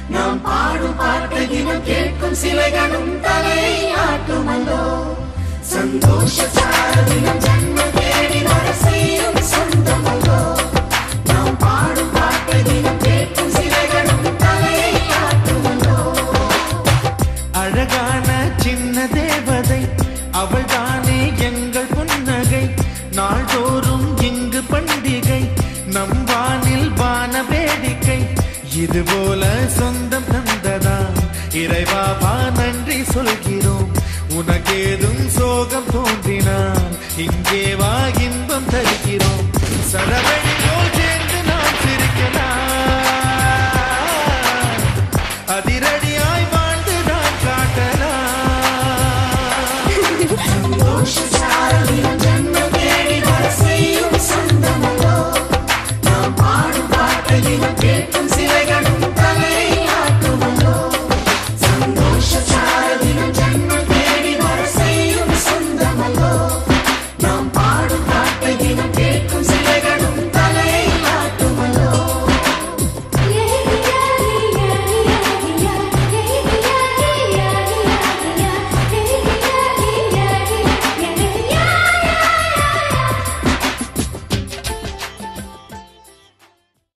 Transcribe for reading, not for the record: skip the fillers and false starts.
நாம் பாடும் பாட்டை தினம் கேட்கும் சிலைகளும் தலை ஆட்டுமல்லோ சந்தோஷ சாரதினம் ஜன்ம தேடி வர செய்யும் சொந்தமல்லோ நாம் பாடும் பாட்டை தினம் கேட்கும் சிலைகளும் தலை ஆட்டுமல்லோ அழகான சின்ன தேவதை அவள் தானே எங்கள் புன்னகை நாள்தோறும் இங்கு பண்டிகை நம் வானில் வான வேடிக்கை இதுபோல சொந்தம் தந்ததான் இறைவா நன்றி சொல்கிறோம் உனக்கேதும் சோகம் தோன்றினால் இங்கே வா இன்பம் தருகிறோம் சரவே